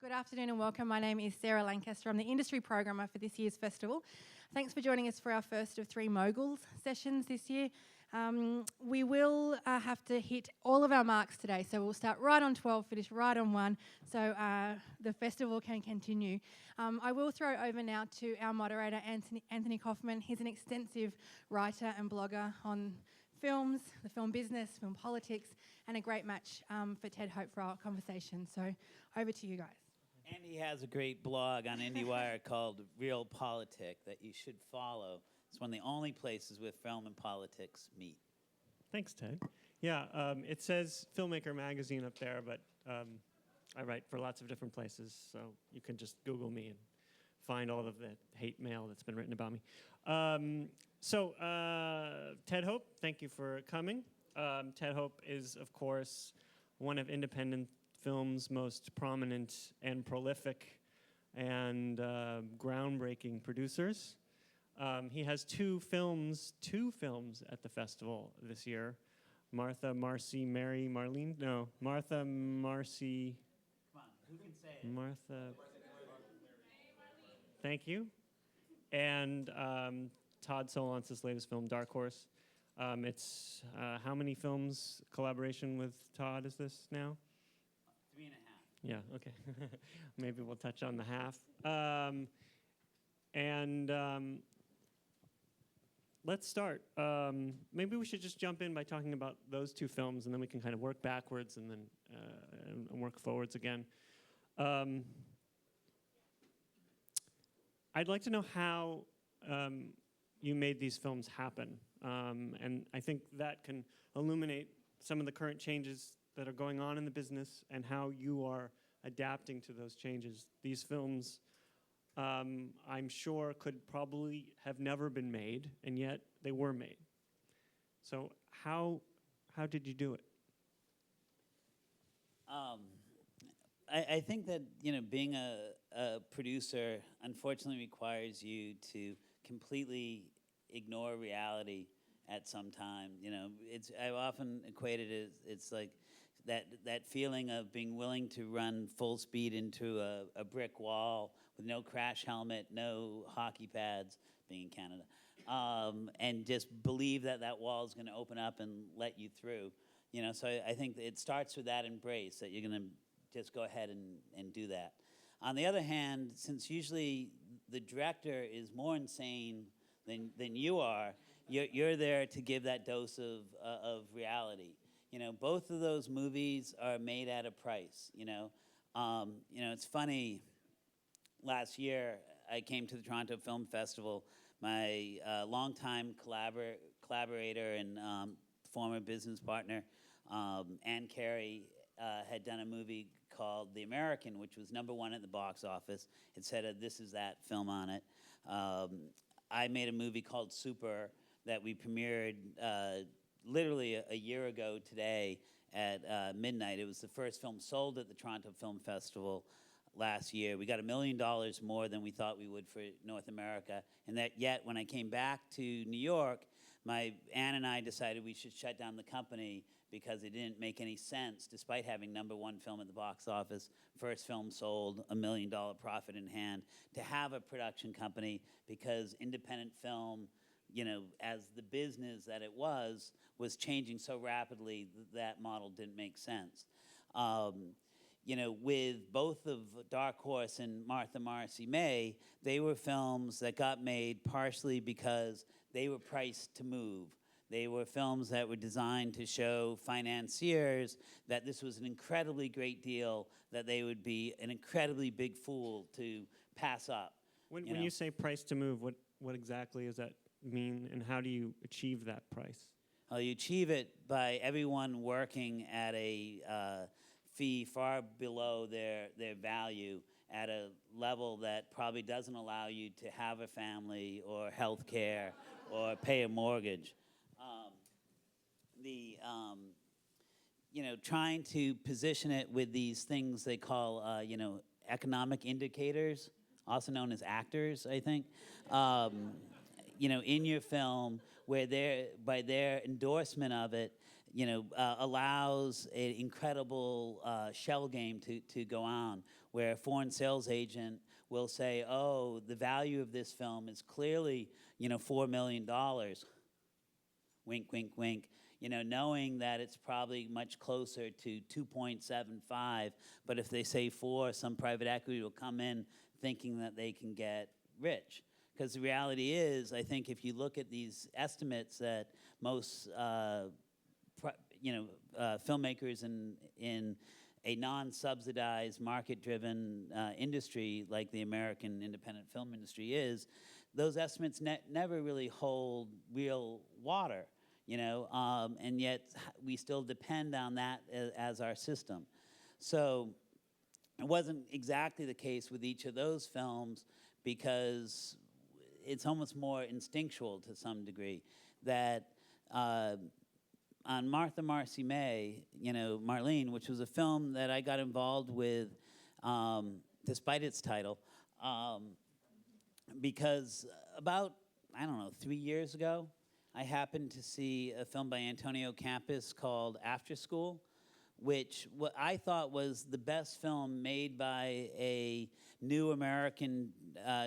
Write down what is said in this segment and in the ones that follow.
Good afternoon and welcome. My name is Sarah Lancaster. I'm the industry programmer for this year's festival. Thanks for joining us for our first of 3 Moguls sessions this year. We will have to hit all of our marks today, so we'll start right on 12, finish right on 1, so the festival can continue. I will throw over now to our moderator, Anthony Kaufman. He's an extensive writer and blogger on films, the film business, film politics, and a great match for Ted Hope for our conversation. So over to you guys. And he has a great blog on IndieWire called Real Politic that you should follow. It's one of the only places where film and politics meet. Thanks, Ted. Yeah, it says Filmmaker Magazine up there, but I write for lots of different places, so you can just Google me and find all of the hate mail that's been written about me. Ted Hope, thank you for coming. Ted Hope is, of course, one of independent film's most prominent and prolific and groundbreaking producers. He has two films at the festival this year. Martha, Marcy, Mary, Marlene? No, Martha, Marcy. Come on, who can say it? Martha. Thank you. And Todd Solontz's latest film, Dark Horse. It's how many films collaboration with Todd is this now? 3.5. Yeah, okay. Maybe we'll touch on the half. Let's start. Maybe we should just jump in by talking about those two films, and then we can kind of work backwards and then and work forwards again. I'd like to know how you made these films happen. And I think that can illuminate some of the current changes that are going on in the business and how you are adapting to those changes. These films, I'm sure, could probably have never been made, and yet they were made. So how did you do it? I think that being a producer unfortunately requires you to completely ignore reality at some time. I've often equated it. It's like that feeling of being willing to run full speed into a brick wall with no crash helmet, no hockey pads, being in Canada, and just believe that wall is going to open up and let you through. So I think that it starts with that embrace that you're going to just go ahead and do that. On the other hand, since usually the director is more insane than you are, you're there to give that dose of reality. Both of those movies are made at a price. It's funny. Last year, I came to the Toronto Film Festival. My longtime collaborator and former business partner, Ann Carey, had done a movie called The American, which was #1 at the box office. It said a This Is That film on it. I made a movie called Super that we premiered literally a year ago today at midnight. It was the first film sold at the Toronto Film Festival last year. We got $1 million more than we thought we would for North America. And that yet, when I came back to New York, Ann and I decided we should shut down the company because it didn't make any sense, despite having #1 film at the box office, first film sold, $1 million profit in hand, to have a production company, because independent film, as the business that it was changing so rapidly that model didn't make sense. With both of Dark Horse and Martha, Marcy, May, they were films that got made partially because they were priced to move. They were films that were designed to show financiers that this was an incredibly great deal, that they would be an incredibly big fool to pass up. When you say price to move, what exactly does that mean, and how do you achieve that price? Well, you achieve it by everyone working at a fee far below their value, at a level that probably doesn't allow you to have a family or health care or pay a mortgage. Trying to position it with these things they call, economic indicators, also known as actors, I think, in your film, where by their endorsement of it, allows an incredible shell game to go on, where a foreign sales agent will say, oh, the value of this film is clearly, $4 million. Wink, wink, wink. Knowing that it's probably much closer to 2.75, but if they say 4, some private equity will come in thinking that they can get rich. Because the reality is, I think if you look at these estimates that most filmmakers in a non-subsidized, market-driven industry like the American independent film industry is, those estimates never really hold real water, and yet we still depend on that as our system. So it wasn't exactly the case with each of those films, because it's almost more instinctual to some degree that on Martha Marcy May, Marlene, which was a film that I got involved with despite its title, because about, 3 years ago, I happened to see a film by Antonio Campos called After School, which what I thought was the best film made by a new American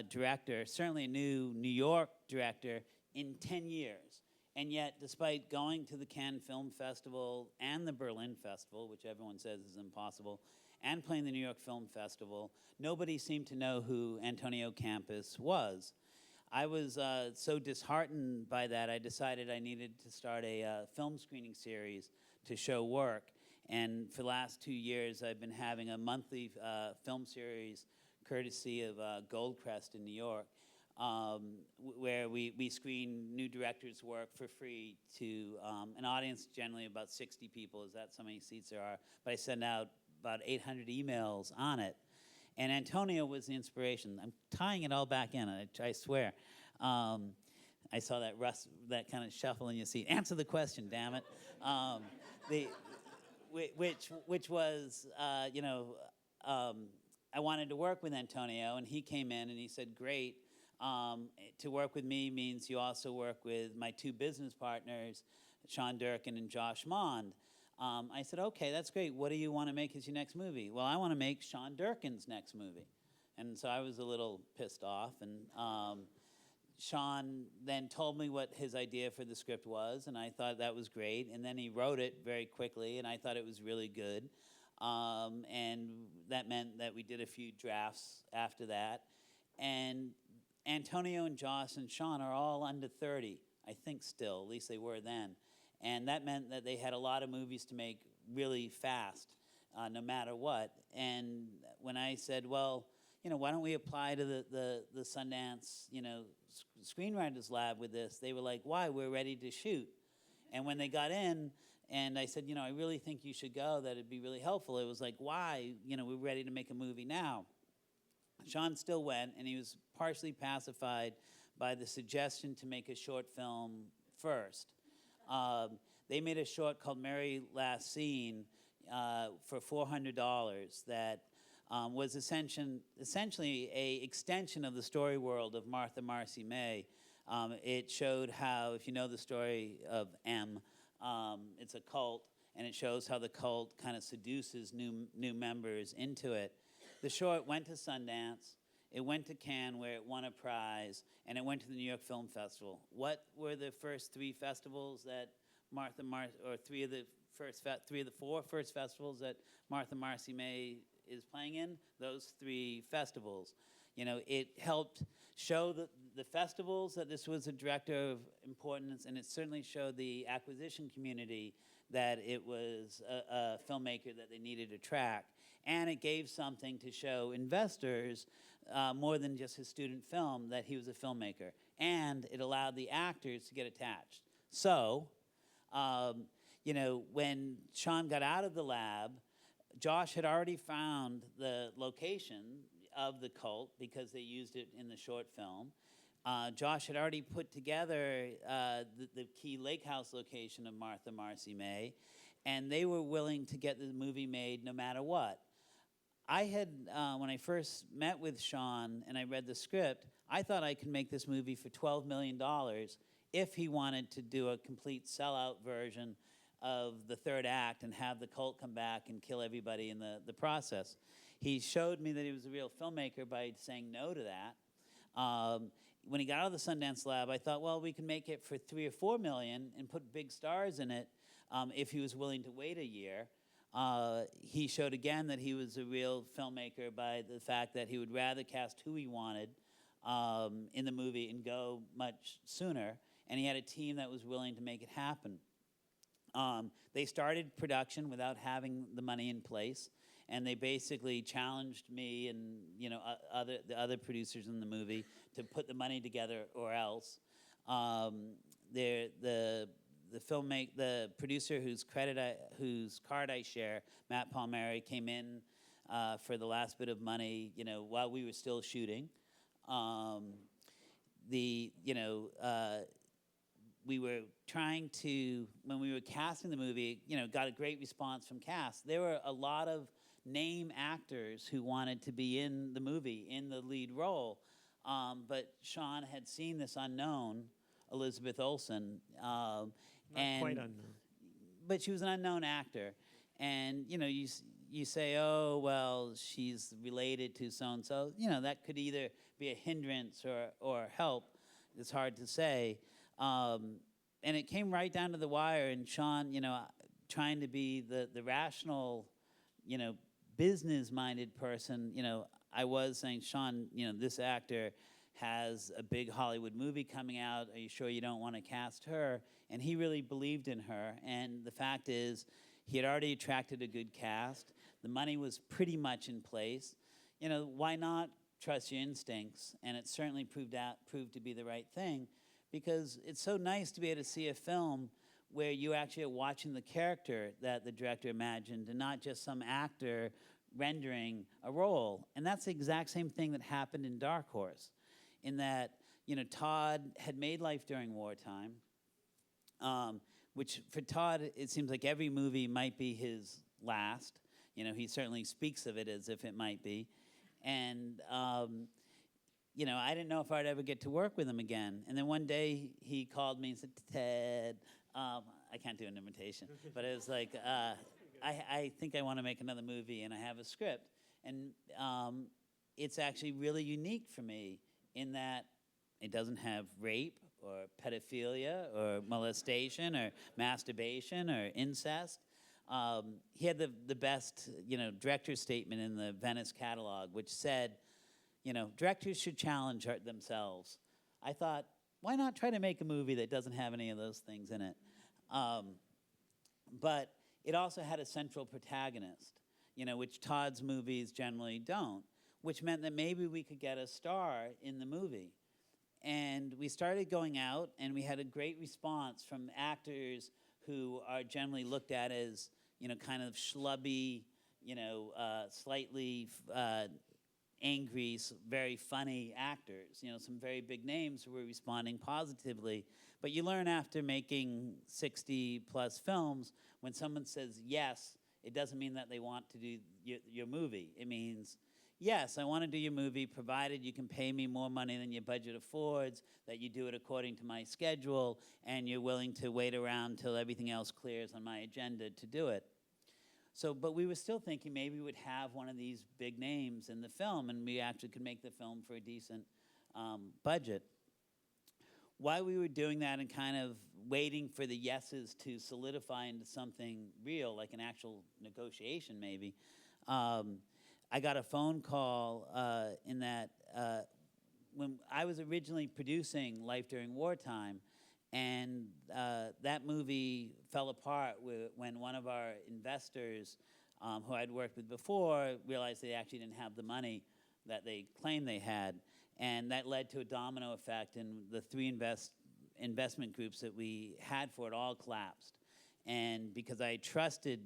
director, certainly a new New York director, in 10 years. And yet, despite going to the Cannes Film Festival and the Berlin Festival, which everyone says is impossible, and playing the New York Film Festival, nobody seemed to know who Antonio Campos was. I was so disheartened by that, I decided I needed to start a film screening series to show work. And for the last 2 years, I've been having a monthly film series courtesy of Goldcrest in New York, where we screen new directors' work for free to an audience generally about 60 people, is that so many seats there are. But I send out about 800 emails on it. And Antonio was the inspiration. I'm tying it all back in, I swear. I saw that kind of shuffle in your seat. Answer the question, damn it. Which was, I wanted to work with Antonio, and he came in and he said, great. To work with me means you also work with my 2 business partners, Sean Durkin and Josh Mond. I said, okay, that's great. What do you want to make as your next movie? Well, I want to make Sean Durkin's next movie. And so I was a little pissed off. And Sean then told me what his idea for the script was, and I thought that was great. And then he wrote it very quickly, and I thought it was really good. And that meant that we did a few drafts after that. And Antonio and Josh and Sean are all under 30, I think still, at least they were then. And that meant that they had a lot of movies to make really fast, no matter what. And when I said, well, why don't we apply to the Sundance, Screenwriters Lab with this? They were like, why? We're ready to shoot. And when they got in, and I said, I really think you should go, that it'd be really helpful. It was like, why? We're ready to make a movie now. Sean still went, and he was partially pacified by the suggestion to make a short film first. They made a short called Mary Last Seen for $400 that was essentially a extension of the story world of Martha Marcy May. It showed how, if you know the story of M, it's a cult, and it shows how the cult kind of seduces new members into it. The short went to Sundance, it went to Cannes where it won a prize, and it went to the New York Film Festival. What were the first 3 festivals that or 3 of the 4 first festivals that Martha Marcy May is playing in? Those 3 festivals. It helped show the festivals that this was a director of importance, and it certainly showed the acquisition community that it was a filmmaker that they needed to track. And it gave something to show investors, more than just his student film, that he was a filmmaker. And it allowed the actors to get attached. So, when Sean got out of the lab, Josh had already found the location of the cult because they used it in the short film. Josh had already put together the key lake house location of Martha Marcy May, and they were willing to get the movie made no matter what. I had, when I first met with Sean and I read the script, I thought I could make this movie for $12 million if he wanted to do a complete sellout version of the third act and have the cult come back and kill everybody in the process. He showed me that he was a real filmmaker by saying no to that. When he got out of the Sundance Lab, I thought, well, we can make it for $3 or $4 million and put big stars in it if he was willing to wait a year. He showed again that he was a real filmmaker by the fact that he would rather cast who he wanted in the movie and go much sooner. And he had a team that was willing to make it happen. They started production without having the money in place, and they basically challenged me and the other producers in the movie to put the money together or else. The producer whose card I share, Matt Palmieri, came in for the last bit of money, while we were still shooting. We were trying to, when we were casting the movie, got a great response from cast. There were a lot of name actors who wanted to be in the movie, in the lead role. But Sean had seen this unknown, Elizabeth Olsen. Not quite unknown. But she was an unknown actor. And, you say, oh, well, she's related to so-and-so. That could either be a hindrance or help. It's hard to say. And it came right down to the wire, and Sean, trying to be the rational, business-minded person, I was saying, Sean, this actor has a big Hollywood movie coming out. Are you sure you don't want to cast her? And he really believed in her. And the fact is, he had already attracted a good cast. The money was pretty much in place. Why not trust your instincts? And it certainly proved to be the right thing, because it's so nice to be able to see a film where you actually are watching the character that the director imagined and not just some actor rendering a role. And that's the exact same thing that happened in Dark Horse, in that, Todd had made Life During Wartime, which for Todd, it seems like every movie might be his last. He certainly speaks of it as if it might be. And, I didn't know if I'd ever get to work with him again. And then one day he called me and said, Ted, I can't do an imitation, but it was like, I think I want to make another movie and I have a script. And it's actually really unique for me in that it doesn't have rape or pedophilia or molestation or masturbation or incest. He had the best, director's statement in the Venice catalog, which said, directors should challenge themselves. I thought, why not try to make a movie that doesn't have any of those things in it? But it also had a central protagonist, which Todd's movies generally don't, which meant that maybe we could get a star in the movie. And we started going out, and we had a great response from actors who are generally looked at as, kind of schlubby, slightly angry, very funny actors. Some very big names who were responding positively. But you learn after making 60-plus films, when someone says yes, it doesn't mean that they want to do your movie. It means, yes, I want to do your movie, provided you can pay me more money than your budget affords, that you do it according to my schedule, and you're willing to wait around till everything else clears on my agenda to do it. So, but we were still thinking maybe we would have one of these big names in the film, and we actually could make the film for a decent budget. While we were doing that and kind of waiting for the yeses to solidify into something real, like an actual negotiation maybe, I got a phone call in that when I was originally producing Life During Wartime, and that movie fell apart when one of our investors, who I'd worked with before, realized they actually didn't have the money that they claimed they had. And that led to a domino effect, and the three investment groups that we had for it all collapsed. And because I trusted,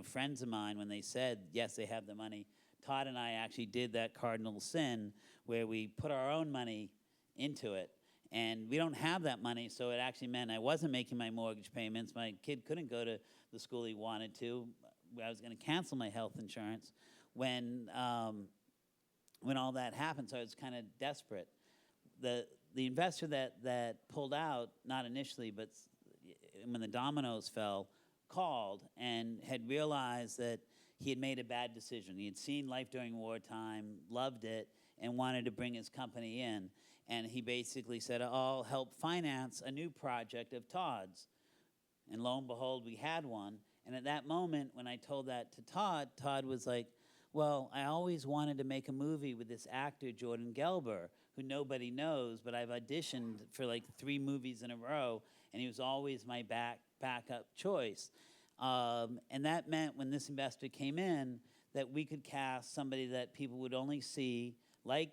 friends of mine when they said, yes, they have the money, Todd and I actually did that cardinal sin where we put our own money into it. And we don't have that money, so it actually meant I wasn't making my mortgage payments. My kid couldn't go to the school he wanted to. I was going to cancel my health insurance when all that happened, so I was kind of desperate. The investor that pulled out, not initially, but when the dominoes fell, called and had realized that he had made a bad decision. He had seen Life During Wartime, loved it, and wanted to bring his company in. And he basically said, I'll help finance a new project of Todd's. And lo and behold, we had one. And at that moment, when I told that to Todd, Todd was like, well, I always wanted to make a movie with this actor, Jordan Gelber, who nobody knows, but I've auditioned for like 3 movies in a row, and he was always my backup choice. And that meant when this investor came in, that we could cast somebody that people would only see, like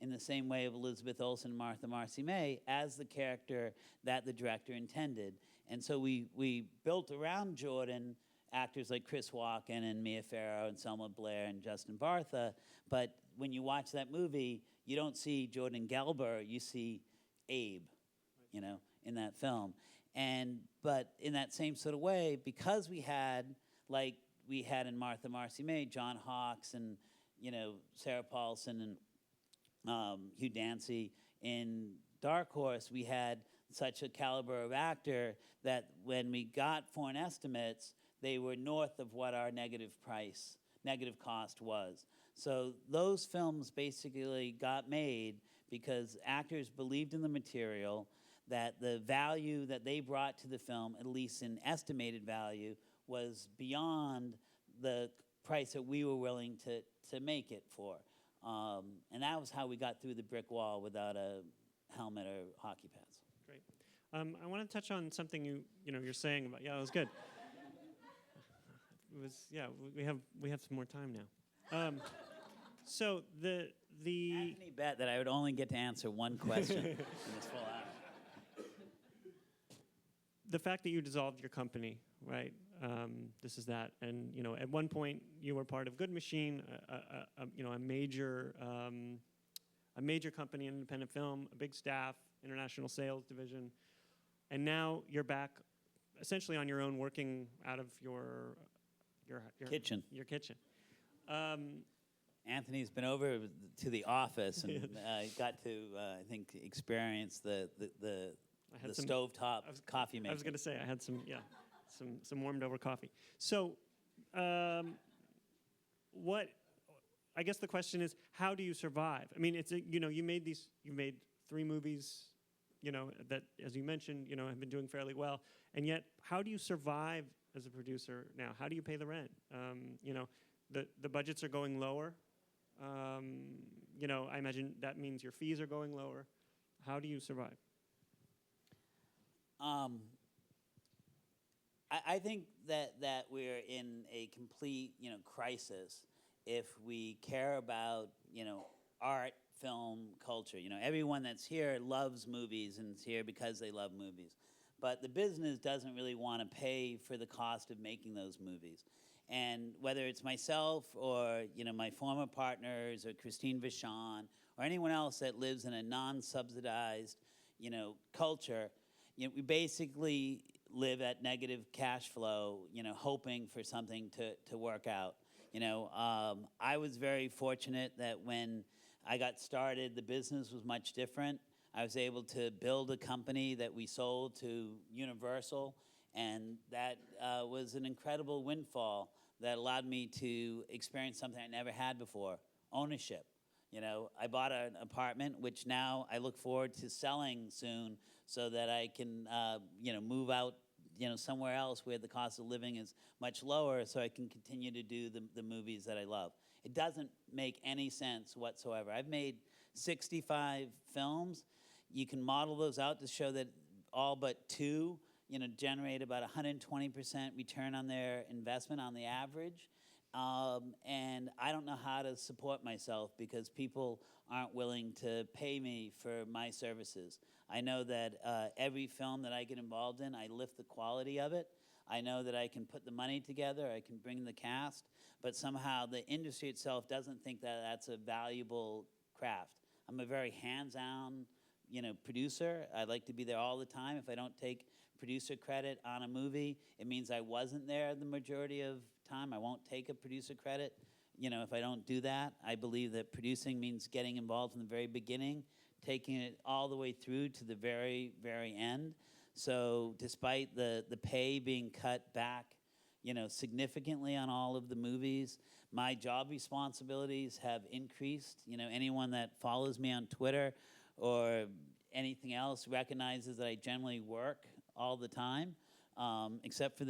in the same way of Elizabeth Olsen and Martha Marcy May, as the character that the director intended. And so we built around Jordan actors like Chris Walken and Mia Farrow and Selma Blair and Justin Bartha. But when you watch that movie, you don't see Jordan Gelber, you see Abe, you know, in that film. But in that same sort of way, because we had, like we had in Martha Marcy May, John Hawkes and, you know, Sarah Paulson and Hugh Dancy, in Dark Horse, we had such a caliber of actor that when we got foreign estimates, they were north of what our negative cost was. So those films basically got made because actors believed in the material, that the value that they brought to the film, at least in estimated value, was beyond the price that we were willing to make it for. And that was how we got through the brick wall without a helmet or hockey pads. Great. I want to touch on something you're saying about. Yeah, that was good. It was, yeah. We have some more time now. So the Anthony bet that I would only get to answer one question in this full hour. The fact that you dissolved your company, right? This is that, and at one point you were part of Good Machine, a major company in independent film, a big staff, international sales division, and now you're back, essentially on your own, working out of your kitchen. Your kitchen. Anthony's been over to the office and got to, I think, experience the stovetop coffee maker. I was going to say I had some warmed over coffee. So, what? I guess the question is, how do you survive? I mean, you made 3 movies, that, as you mentioned, have been doing fairly well, and yet, how do you survive as a producer now? How do you pay the rent? The budgets are going lower. I imagine that means your fees are going lower. How do you survive? I think that we're in a complete, crisis if we care about, art, film, culture. Everyone that's here loves movies and is here because they love movies. But the business doesn't really want to pay for the cost of making those movies. And whether it's myself or, my former partners or Christine Vachon or anyone else that lives in a non-subsidized, culture, we basically live at negative cash flow, hoping for something to work out. I was very fortunate that when I got started, the business was much different. I was able to build a company that we sold to Universal, and that was an incredible windfall that allowed me to experience something I never had before, ownership. I bought an apartment, which now I look forward to selling soon so that I can, move out, somewhere else where the cost of living is much lower so I can continue to do the movies that I love. It doesn't make any sense whatsoever. I've made 65 films. You can model those out to show that all but 2, generate about 120% return on their investment on the average. And I don't know how to support myself because people aren't willing to pay me for my services. I know that every film that I get involved in, I lift the quality of it. I know that I can put the money together, I can bring the cast, but somehow the industry itself doesn't think that that's a valuable craft. I'm a very hands-on, producer. I like to be there all the time. If I don't take producer credit on a movie, it means I wasn't there the majority of time. I won't take a producer credit, if I don't do that. I believe that producing means getting involved from the very beginning, taking it all the way through to the very, very end. So despite the pay being cut back, significantly on all of the movies, my job responsibilities have increased. Anyone that follows me on Twitter or anything else recognizes that I generally work all the time, except for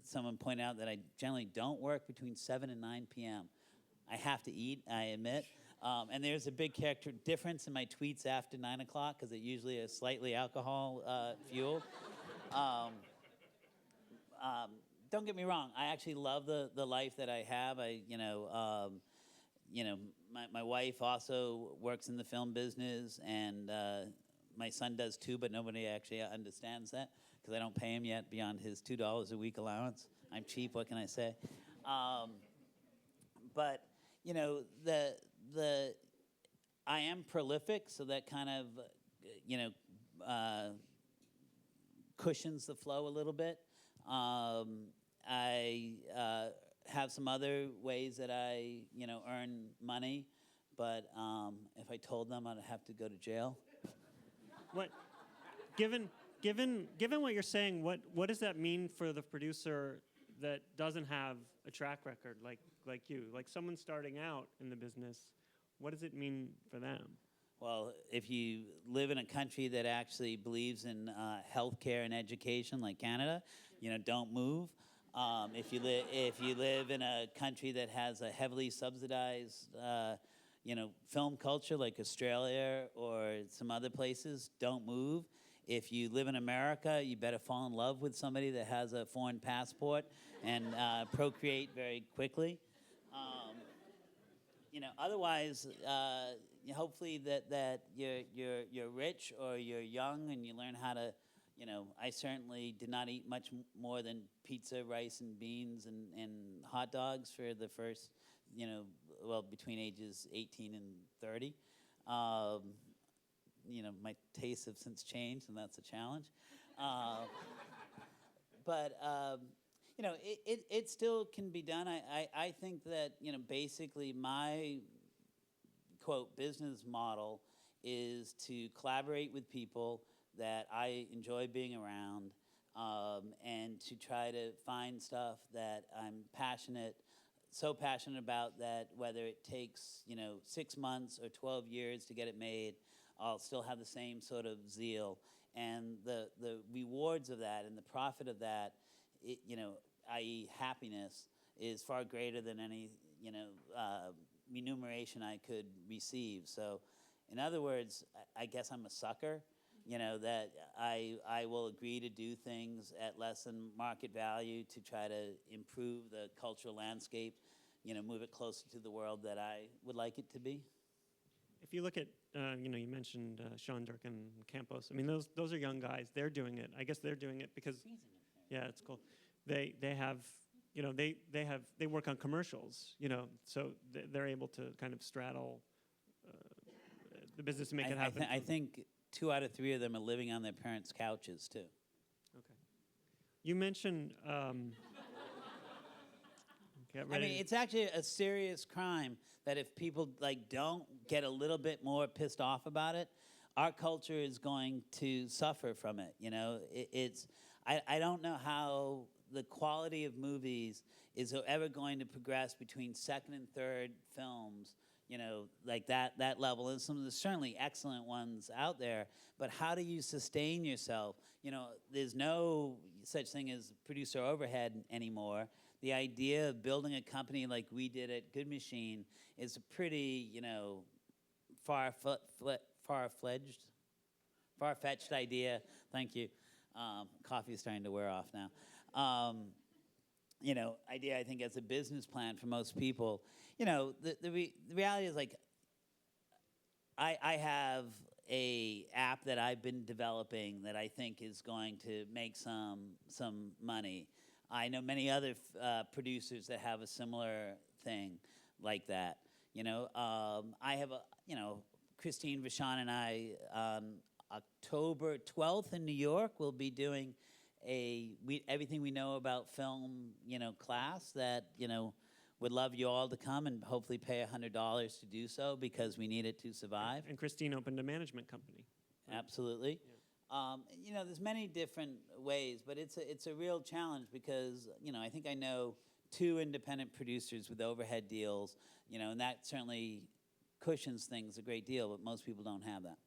someone pointed out that I generally don't work between 7 and 9 p.m. I have to eat, I admit. And there's a big character difference in my tweets after 9 o'clock because it usually is slightly alcohol fueled. Don't get me wrong. I actually love the life that I have. My wife also works in the film business, and my son does too, but nobody actually understands that because I don't pay him yet beyond his $2 a week allowance. I'm cheap. What can I say? But I am prolific, so that kind of cushions the flow a little bit. I have some other ways that I, earn money, but if I told them, I'd have to go to jail. What, given what you're saying, what does that mean for the producer that doesn't have a track record like you, like someone starting out in the business? What does it mean for them? Well, if you live in a country that actually believes in healthcare and education, like Canada, don't move. If you live in a country that has a heavily subsidized, film culture, like Australia or some other places, don't move. If you live in America, you better fall in love with somebody that has a foreign passport and procreate very quickly. Otherwise, hopefully that you're rich or you're young and you learn how to. I certainly did not eat much more than pizza, rice, and beans and hot dogs for the first, between ages 18 and 30. My tastes have since changed, and that's a challenge. But it still can be done. I think that, basically my, quote, business model is to collaborate with people that I enjoy being around, and to try to find stuff that I'm so passionate about that whether it takes, 6 months or 12 years to get it made, I'll still have the same sort of zeal. And the rewards of that and the profit of that, i.e. happiness, is far greater than any, remuneration I could receive. So, in other words, I guess I'm a sucker. That I will agree to do things at less than market value to try to improve the cultural landscape, move it closer to the world that I would like it to be. If you look at, you mentioned Sean Dirk and Campos. I mean, those are young guys. They're doing it. I guess they're doing it because, yeah, it's cool. They have, they work on commercials, so they're able to kind of straddle the business and make it happen. I think 2 out of 3 of them are living on their parents' couches too. Okay. You mentioned. It's actually a serious crime that if people don't get a little bit more pissed off about it, our culture is going to suffer from it. I don't know how the quality of movies is ever going to progress between second and third films. Like that level. And there's certainly excellent ones out there, but how do you sustain yourself? There's no such thing as producer overhead anymore. The idea of building a company like we did at Good Machine is a pretty, far-fetched idea. Thank you. Coffee is starting to wear off now. Idea, I think, as a business plan for most people. The reality is, I have a app that I've been developing that I think is going to make some money. I know many other producers that have a similar thing like that. I have Christine Vachon and I, October 12th in New York, will be doing everything we know about film, class that, would love you all to come and hopefully pay $100 to do so because we need it to survive. And Christine opened a management company. Absolutely. There's many different ways, but it's a real challenge because I think I know 2 independent producers with overhead deals, and that certainly cushions things a great deal, but most people don't have that.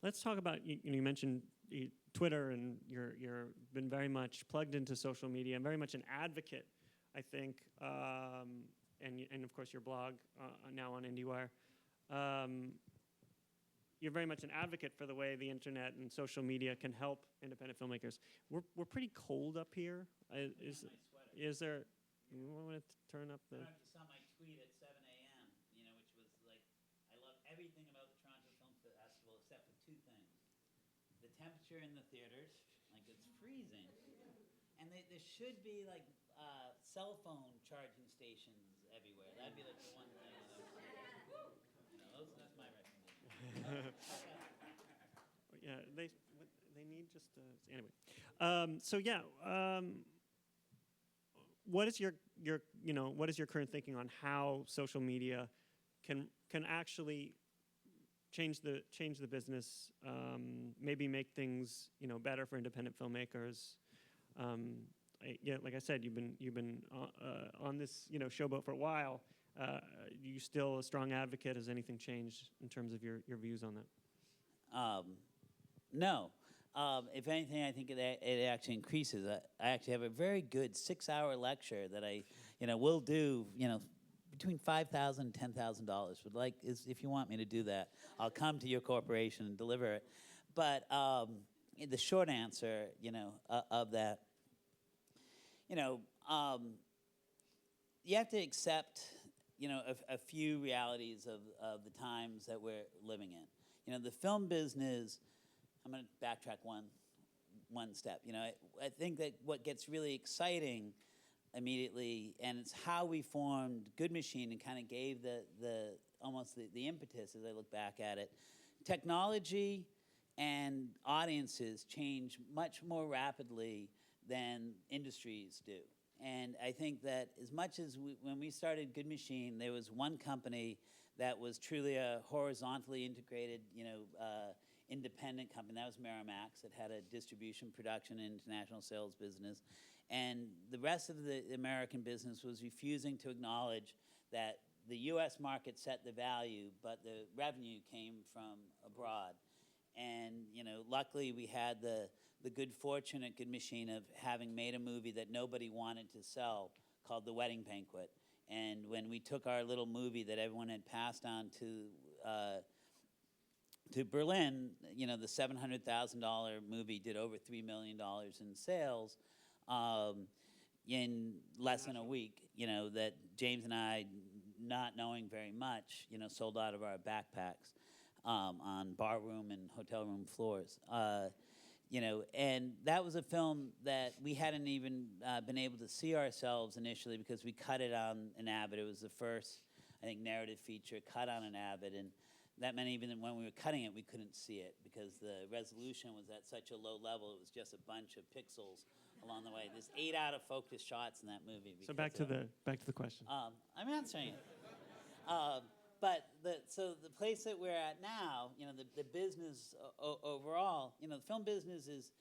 Let's talk about, you mentioned Twitter, and you're been very much plugged into social media and very much an advocate, I think, and of course your blog now on IndieWire. You're very much an advocate for the way the internet and social media can help independent filmmakers. We're pretty cold up here. Is there? You want to turn up the? I don't know if you saw my tweet at 7 a.m. Which was like, I love everything about the Toronto Film Festival except for 2 things: the temperature in the theaters, like it's freezing, and there should be like cell phone charging stations everywhere. That'd be like the one thing. That's my recommendation. Yeah, they need just anyway. So yeah, what is your what is your current thinking on how social media can actually change the business, maybe make things better for independent filmmakers? Like I said, you've been on this showboat for a while. You still a strong advocate? Has anything changed in terms of your views on that? No. If anything, I think it actually increases. I actually have a very good 6-hour lecture that I will do between $5,000 and $10,000. If you want me to do that, I'll come to your corporation and deliver it. But the short answer of that, you have to accept a few realities of the times that we're living in. The film business, I'm going to backtrack one step. I think that what gets really exciting immediately, and it's how we formed Good Machine and kind of gave almost the impetus as I look back at it. Technology and audiences change much more rapidly than industries do. And I think that as much as when we started Good Machine, there was one company that was truly a horizontally integrated, independent company. That was Miramax. It had a distribution, production, and international sales business. And the rest of the American business was refusing to acknowledge that the U.S. market set the value, but the revenue came from abroad. And, luckily we had the good fortune at Good Machine of having made a movie that nobody wanted to sell called The Wedding Banquet. And when we took our little movie that everyone had passed on to Berlin, the $700,000 movie did over $3 million in sales in less than a week. That James and I, not knowing very much, sold out of our backpacks on bar room and hotel room floors. And that was a film that we hadn't even been able to see ourselves initially because we cut it on an Avid. It was the first, I think, narrative feature cut on an Avid, and that meant even when we were cutting it, we couldn't see it because the resolution was at such a low level. It was just a bunch of pixels along the way. There's 8 out of focus shots in that movie. So back to the question. I'm answering it. But the place that we're at now, the business overall, the film business is,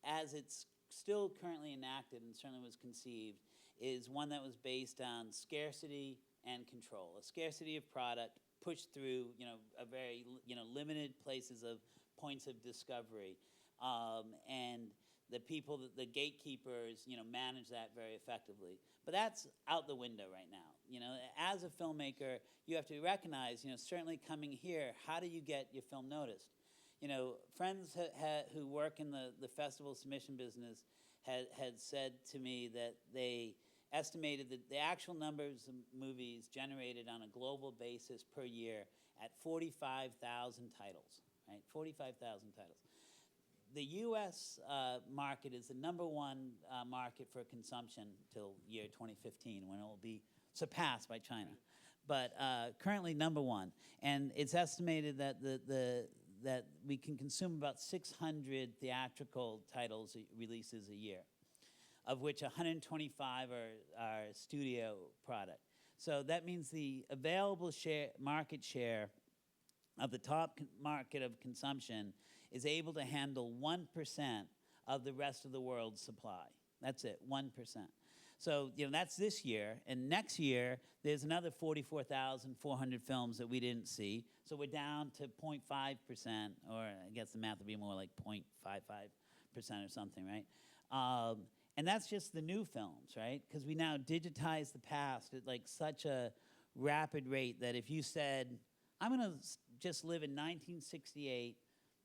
as it's still currently enacted and certainly was conceived, is one that was based on scarcity and control. A scarcity of product pushed through, a very, limited places of points of discovery, and the people, the gatekeepers, manage that very effectively. But that's out the window right now. As a filmmaker, you have to recognize, certainly coming here, how do you get your film noticed? Friends who work in the festival submission business had said to me that they estimated that the actual numbers of movies generated on a global basis per year at 45,000 titles, right? 45,000 titles. The U.S. market is the #1 market for consumption till year 2015, when it will be surpassed by China. But currently #1, and it's estimated that that we can consume about 600 theatrical titles releases a year, of which 125 are studio product. So that means the available market share of the top market of consumption is able to handle 1% of the rest of the world's supply. That's it, 1%. So, that's this year. And next year, there's another 44,400 films that we didn't see. So we're down to 0.5%, or I guess the math would be more like 0.55% or something, right? And that's just the new films, right? Because we now digitize the past at like such a rapid rate that if you said, I'm going to just live in 1968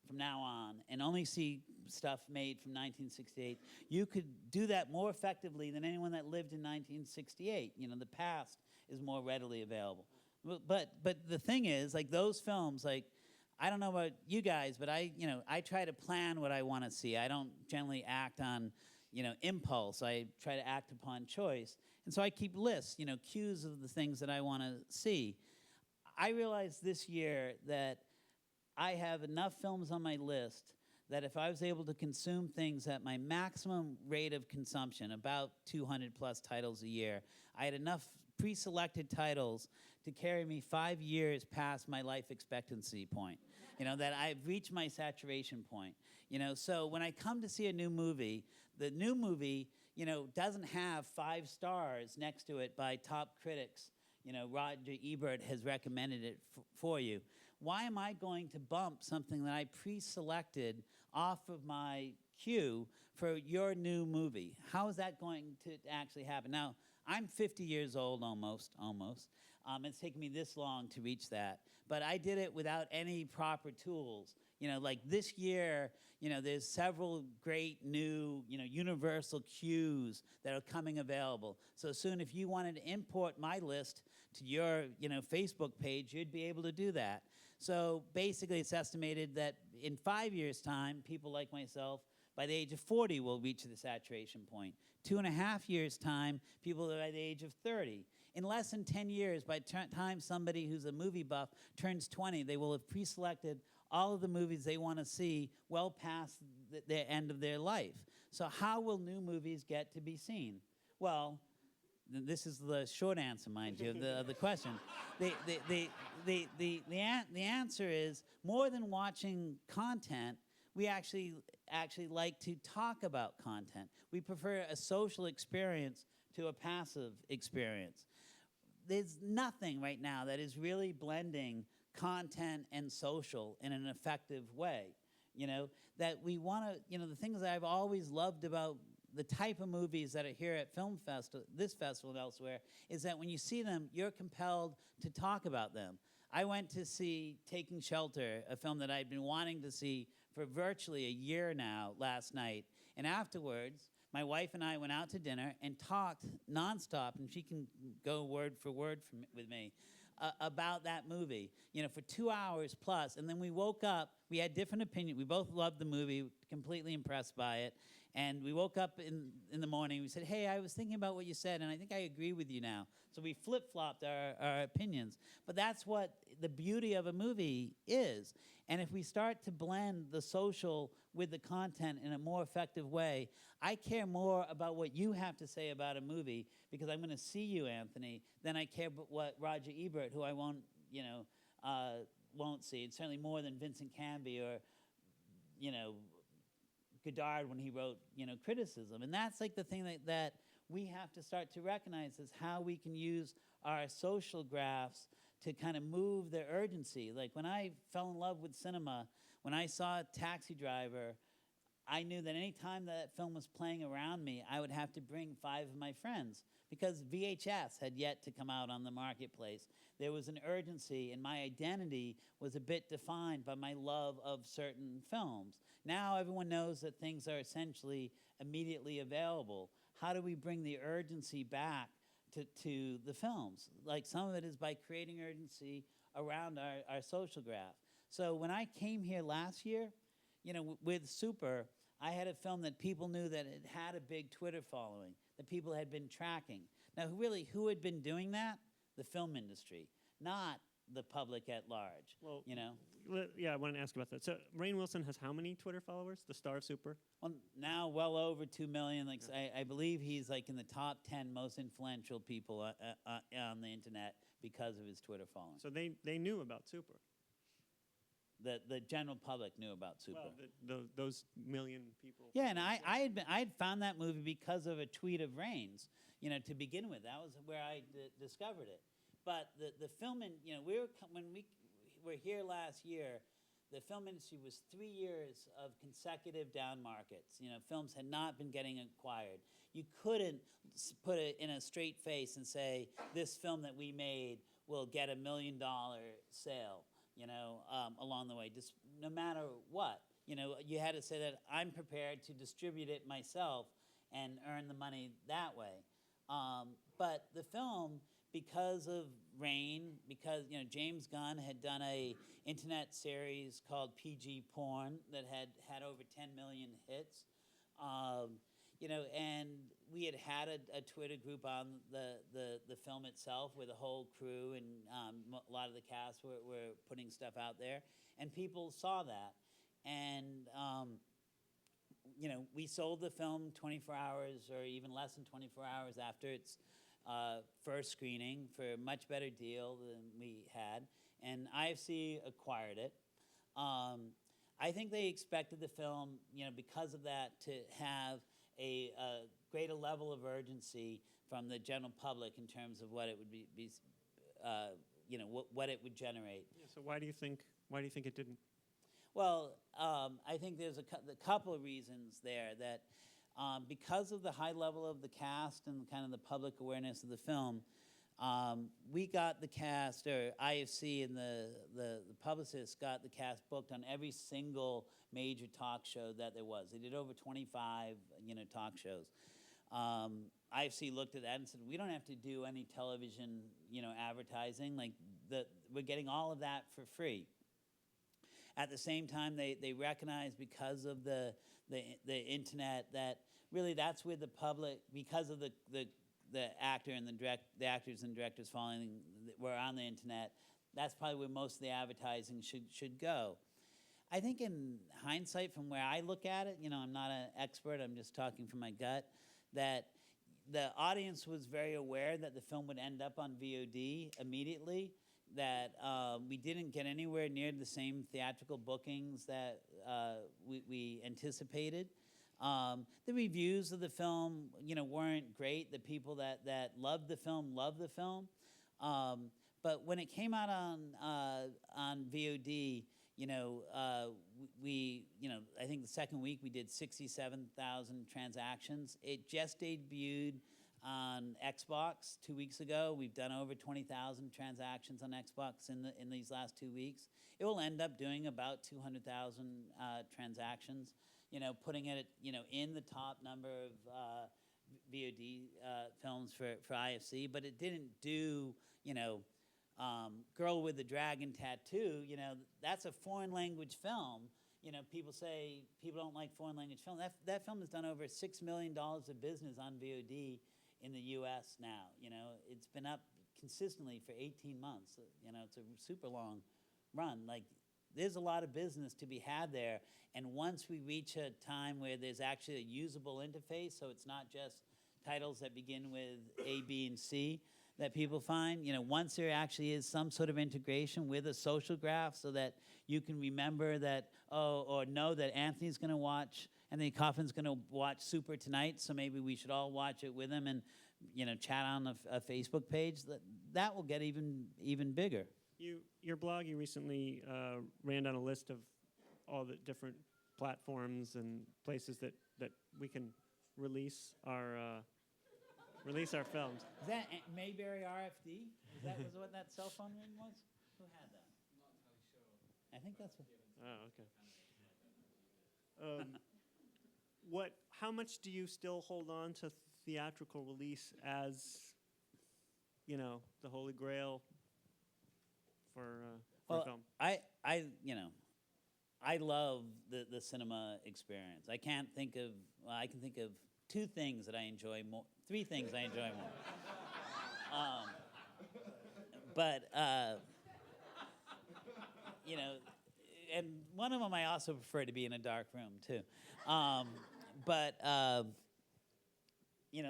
from now on and only see stuff made from 1968, you could do that more effectively than anyone that lived in 1968. The past is more readily available. But the thing is, like those films, like I don't know about you guys, but I try to plan what I want to see. I don't generally act on impulse. I try to act upon choice. And so I keep lists, cues of the things that I want to see. I realized this year that I have enough films on my list that if I was able to consume things at my maximum rate of consumption, about 200 plus titles a year, I had enough pre-selected titles to carry me 5 years past my life expectancy point. That I've reached my saturation point. So when I come to see a new movie, the new movie, doesn't have 5 stars next to it by top critics. Roger Ebert has recommended it for you. Why am I going to bump something that I pre-selected off of my queue for your new movie? How is that going to actually happen? Now, I'm 50 years old almost. It's taken me this long to reach that. But I did it without any proper tools. Like this year, there's several great new, universal cues that are coming available. So soon, if you wanted to import my list to your, Facebook page, you'd be able to do that. So basically, it's estimated that in 5 years' time, people like myself, by the age of 40, will reach the saturation point. 2.5 years' time, people by the age of 30. In less than 10 years, by the time somebody who's a movie buff turns 20, they will have pre-selected all of the movies they want to see well past the end of their life. So how will new movies get to be seen? Well, this is the short answer, mind you, of the question. The answer is, more than watching content, we actually like to talk about content. We prefer a social experience to a passive experience. There's nothing right now that is really blending content and social in an effective way. That we want to, the things that I've always loved about the type of movies that are here at this festival and elsewhere, is that when you see them, you're compelled to talk about them. I went to see Taking Shelter, a film that I'd been wanting to see for virtually a year now, last night. And afterwards, my wife and I went out to dinner and talked nonstop, and she can go word for word with me, about that movie, for 2 hours plus. And then we woke up, we had different opinions. We both loved the movie, completely impressed by it. And we woke up in the morning, we said, hey, I was thinking about what you said, and I think I agree with you now. So we flip-flopped our opinions. But that's what the beauty of a movie is. And if we start to blend the social with the content in a more effective way, I care more about what you have to say about a movie, because I'm going to see you, Anthony, than I care about what Roger Ebert, who I won't see. It's certainly more than Vincent Canby or, Godard when he wrote, criticism. And that's like the thing that we have to start to recognize, is how we can use our social graphs to kind of move the urgency. Like when I fell in love with cinema, when I saw Taxi Driver, I knew that any time that film was playing around me, I would have to bring 5 of my friends, because VHS had yet to come out on the marketplace. There was an urgency, and my identity was a bit defined by my love of certain films. Now everyone knows that things are essentially immediately available. How do we bring the urgency back to the films? Like, some of it is by creating urgency around our social graph. So when I came here last year, with Super, I had a film that people knew that it had a big Twitter following, that people had been tracking. Now, who had been doing that? The film industry, not the public at large. Well, yeah, I wanted to ask about that. So Rainn Wilson has how many Twitter followers, the star of Super? Well, now well over 2 million. Like, yeah. I believe he's like in the top 10 most influential people on the internet because of his Twitter following. So they knew about Super. the general public knew about Super. Well, those million people. Yeah, and I had found that movie because of a tweet of Rain's, to begin with. That was where I discovered it. But the film, when we were here last year, the film industry was 3 years of consecutive down markets. Films had not been getting acquired. You couldn't put it in a straight face and say, this film that we made will get $1 million sale, along the way, just no matter what. You had to say that I'm prepared to distribute it myself and earn the money that way. But the film, because of Rain, because James Gunn had done a internet series called PG Porn that had over 10 million hits, and we had a Twitter group on the film itself where the whole crew and a lot of the cast were putting stuff out there, and people saw that, and we sold the film 24 hours or even less than 24 hours after its first screening for a much better deal than we had, and IFC acquired it. I think they expected the film, because of that, to have a greater level of urgency from the general public in terms of what it would be what it would generate. Yeah, so why do you think it didn't? Well, I think there's a couple of reasons there that. Because of the high level of the cast and kind of the public awareness of the film, we got the cast, or IFC and the publicists got the cast booked on every single major talk show that there was. They did over 25, talk shows. IFC looked at that and said, we don't have to do any television, advertising. Like we're getting all of that for free. At the same time, they recognized because of the internet that really that's where the public, because of the actor and the actors and directors following were on the internet, that's probably where most of the advertising should go. I think in hindsight, from where I look at it, I'm not an expert, I'm just talking from my gut, that the audience was very aware that the film would end up on VOD immediately, that we didn't get anywhere near the same theatrical bookings that we anticipated. The reviews of the film, weren't great. The people that loved the film. But when it came out on VOD, I think the second week we did 67,000 transactions. It just debuted on Xbox 2 weeks ago. We've done over 20,000 transactions on Xbox in these last 2 weeks. It will end up doing about 200,000 transactions, putting it, in the top number of VOD films for IFC, but it didn't do, Girl with the Dragon Tattoo, that's a foreign language film. People say people don't like foreign language film. That film has done over $6 million of business on VOD in the U.S. now. It's been up consistently for 18 months. It's a super long run. Like, there's a lot of business to be had there. And once we reach a time where there's actually a usable interface, so it's not just titles that begin with A, B, and C that people find, once there actually is some sort of integration with a social graph so that you can remember that, or know that Anthony's going to watch, Anthony Coffin's going to watch Super tonight, so maybe we should all watch it with him and, chat on a Facebook page, that will get even bigger. Your blog, you recently ran down a list of all the different platforms and places that we can release our films. Is that Mayberry RFD? Was what that cell phone ring was? Who had that? I'm not entirely sure. I think that's what. Oh, okay. How much do you still hold on to theatrical release as, the holy grail for film? I love the cinema experience. I can think of two things that I enjoy more, three things I enjoy more. And one of them I also prefer to be in a dark room too.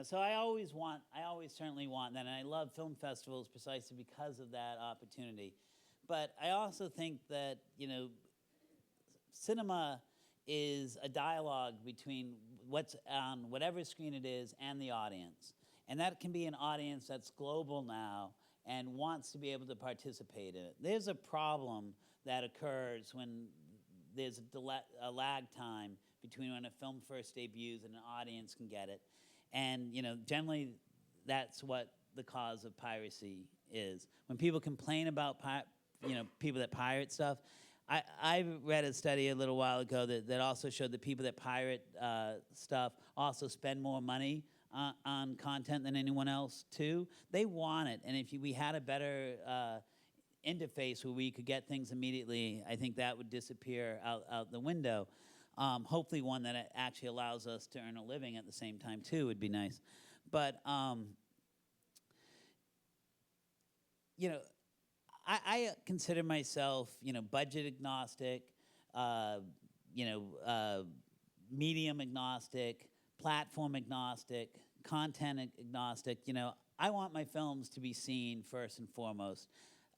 So I always certainly want that, and I love film festivals precisely because of that opportunity. But I also think that, cinema is a dialogue between what's on whatever screen it is and the audience. And that can be an audience that's global now and wants to be able to participate in it. There's a problem that occurs when there's a lag time between when a film first debuts and an audience can get it. And generally that's what the cause of piracy is. When people complain about people that pirate stuff, I read a study a little while ago that also showed that people that pirate stuff also spend more money on content than anyone else too. They want it, and if we had a better interface where we could get things immediately, I think that would disappear out the window. Hopefully one that actually allows us to earn a living at the same time too would be nice. But I consider myself, budget agnostic, medium agnostic, platform agnostic, content agnostic. I want my films to be seen first and foremost.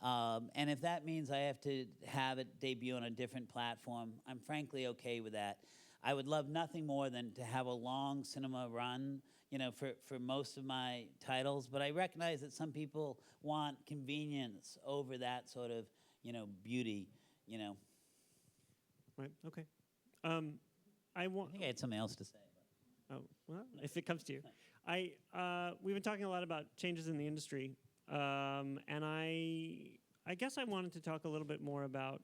And if that means I have to have it debut on a different platform, I'm frankly okay with that. I would love nothing more than to have a long cinema run, for most of my titles. But I recognize that some people want convenience over that sort of, beauty, Right. Okay. I think I had something else to say. Oh, well, if it comes to you. We've been talking a lot about changes in the industry, and I guess I wanted to talk a little bit more about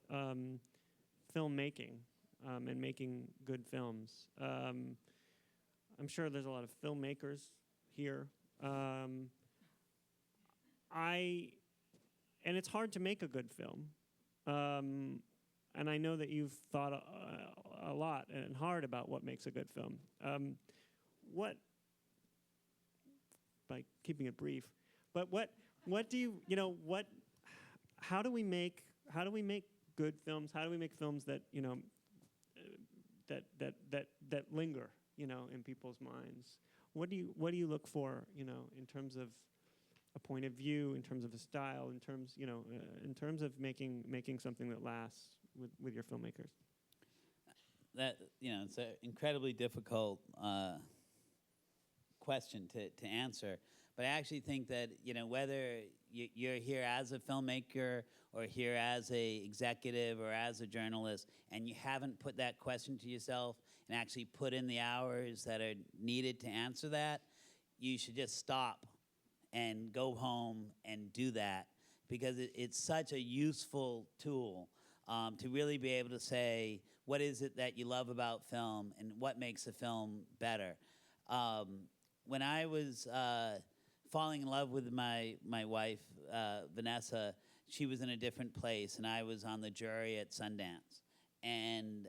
filmmaking and making good films. I'm sure there's a lot of filmmakers here. And it's hard to make a good film. And I know that you've thought a lot and hard about what makes a good film. By keeping it brief, but what do you, how do we make good films? How do we make films that, that linger, in people's minds? What do you look for, in terms of a point of view, in terms of a style, in terms of making something that lasts with your filmmakers? That it's an incredibly difficult question to answer, but I actually think that whether you're here as a filmmaker or here as a executive or as a journalist, and you haven't put that question to yourself and actually put in the hours that are needed to answer that, you should just stop and go home and do that, because it's such a useful tool to really be able to say, what is it that you love about film and what makes a film better? When I was falling in love with my wife, Vanessa, she was in a different place, and I was on the jury at Sundance. And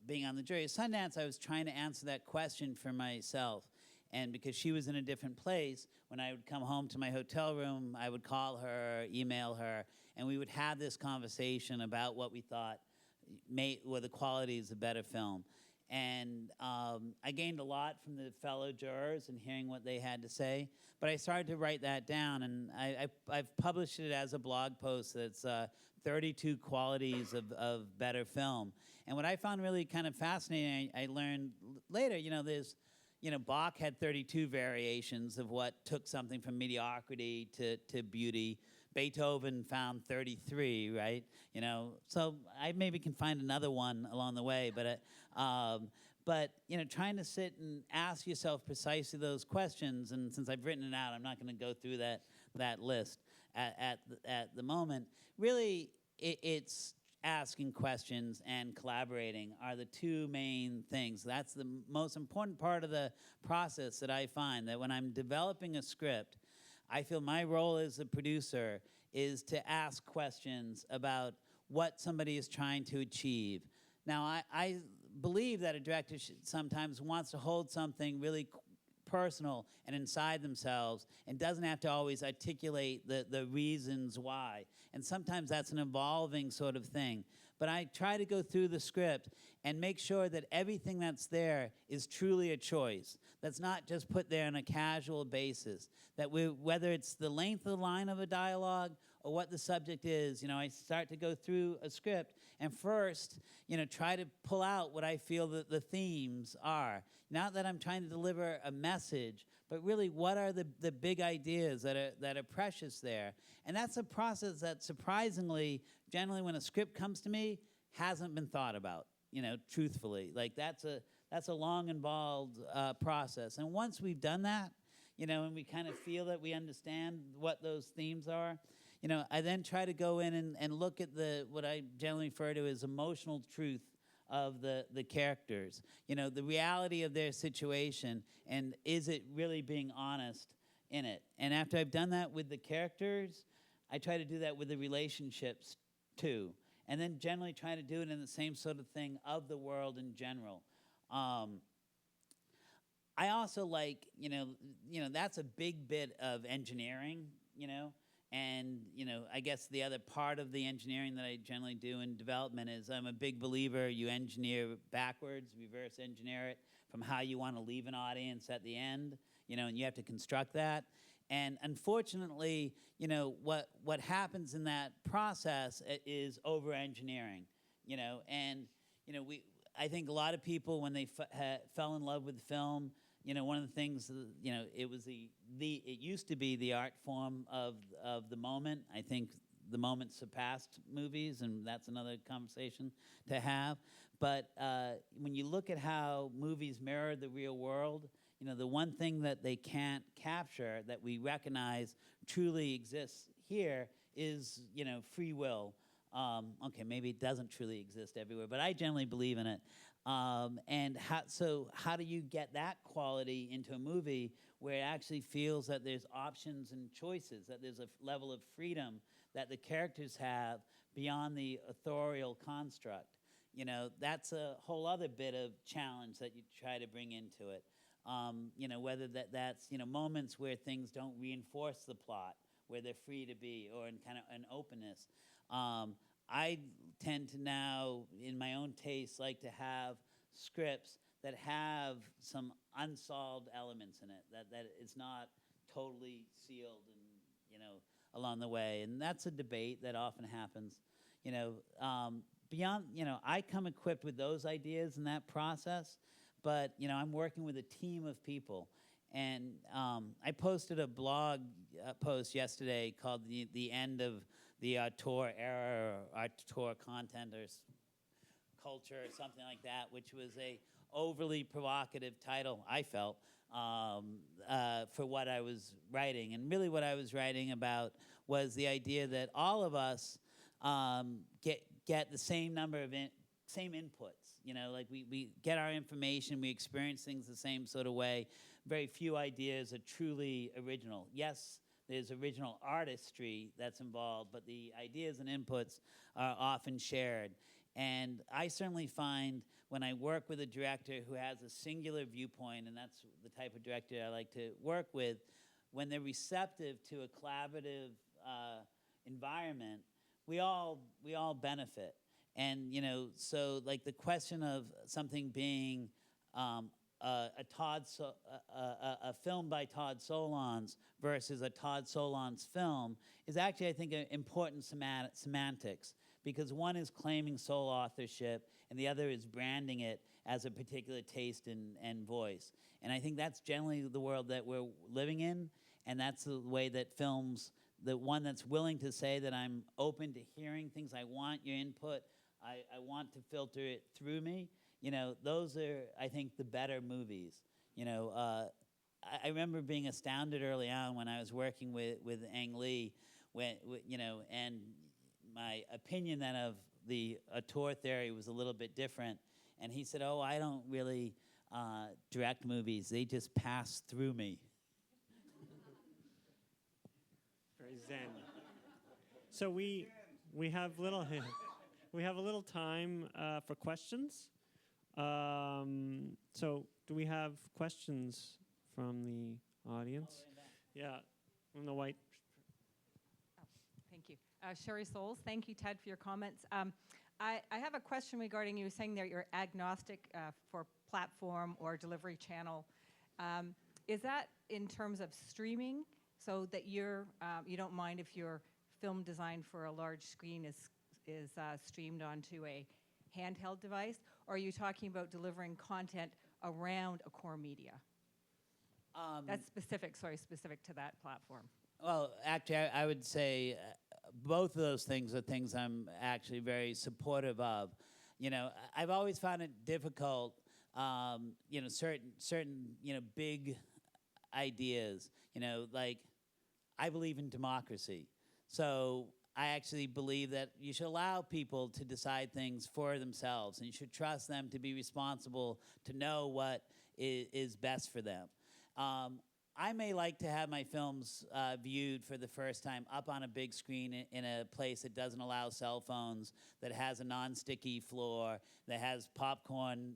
being on the jury at Sundance, I was trying to answer that question for myself. And because she was in a different place, when I would come home to my hotel room, I would call her, email her, and we would have this conversation about what we thought were the qualities of better film. And I gained a lot from the fellow jurors and hearing what they had to say. But I started to write that down, and I've published it as a blog post that's 32 qualities of better film. And what I found really kind of fascinating, I learned later, there's, Bach had 32 variations of what took something from mediocrity to beauty. Beethoven found 33, right? So I maybe can find another one along the way, but trying to sit and ask yourself precisely those questions, and since I've written it out, I'm not going to go through that list at the moment. Really, it's asking questions and collaborating are the two main things. That's the most important part of the process that I find, that when I'm developing a script, I feel my role as a producer is to ask questions about what somebody is trying to achieve. Now, I believe that a director sometimes wants to hold something really personal and inside themselves and doesn't have to always articulate the reasons why. And sometimes that's an evolving sort of thing. But I try to go through the script and make sure that everything that's there is truly a choice, that's not just put there on a casual basis, that whether it's the length of the line of a dialogue or what the subject is, I start to go through a script and first, try to pull out what I feel that the themes are. Not that I'm trying to deliver a message, but really what are the big ideas that are precious there. And that's a process that surprisingly, generally when a script comes to me, hasn't been thought about, truthfully. Like that's a long, involved process. And once we've done that, and we kind of feel that we understand what those themes are, I then try to go in and look at what I generally refer to as emotional truth of the characters, the reality of their situation, and is it really being honest in it? And after I've done that with the characters, I try to do that with the relationships too, and then generally try to do it in the same sort of thing of the world in general. I also like, that's a big bit of engineering, and, I guess the other part of the engineering that I generally do in development is I'm a big believer you engineer backwards, reverse engineer it from how you want to leave an audience at the end, and you have to construct that. And unfortunately, what happens in that process is over-engineering, and, I think a lot of people, when they fell in love with film, one of the things, it used to be the art form of the moment. I think the moment surpassed movies, and that's another conversation to have. But when you look at how movies mirror the real world, the one thing that they can't capture that we recognize truly exists here is, free will. Okay, maybe it doesn't truly exist everywhere, but I generally believe in it. And how do you get that quality into a movie where it actually feels that there's options and choices, that there's a level of freedom that the characters have beyond the authorial construct? That's a whole other bit of challenge that you try to bring into it. Whether that's moments where things don't reinforce the plot, where they're free to be, or in kind of an openness. I tend to now, in my own taste, like to have scripts that have some unsolved elements in it, that it's not totally sealed and, along the way. And that's a debate that often happens. Beyond, I come equipped with those ideas in that process, but, I'm working with a team of people. And I posted a blog post yesterday called The End of the Auteur Era, or Auteur Content, or Culture, or something like that, which was a overly provocative title, I felt, for what I was writing. And really what I was writing about was the idea that all of us get the same number of same inputs. Like we get our information, we experience things the same sort of way. Very few ideas are truly original. Yes, there's original artistry that's involved, but the ideas and inputs are often shared. And I certainly find when I work with a director who has a singular viewpoint, and that's the type of director I like to work with, when they're receptive to a collaborative environment, we all benefit. And so like the question of something being a film by Todd Solondz versus a Todd Solondz film is actually, I think, an important semantics, because one is claiming sole authorship and the other is branding it as a particular taste and voice. And I think that's generally the world that we're living in, and that's the way that films, the one that's willing to say that I'm open to hearing things, I want your input, I want to filter it through me, those are, I think, the better movies. I remember being astounded early on when I was working with Ang Lee, and my opinion then of the auteur theory was a little bit different. And he said, "Oh, I don't really direct movies; they just pass through me." Very zen. So we have little we have a little time for questions. So do we have questions from the audience? Yeah, from the white. Oh, thank you. Sherry Souls, thank you, Ted, for your comments. I have a question regarding you saying that you're agnostic for platform or delivery channel. Is that in terms of streaming, so that you don't mind if your film designed for a large screen is streamed onto a handheld device, or are you talking about delivering content around a core media? That's specific to that platform. Well, actually, I would say both of those things are things I'm actually very supportive of. I've always found it difficult, certain big ideas, like I believe in democracy. So I actually believe that you should allow people to decide things for themselves, and you should trust them to be responsible, to know what is best for them. I may like to have my films viewed for the first time up on a big screen in a place that doesn't allow cell phones, that has a non-sticky floor, that has popcorn,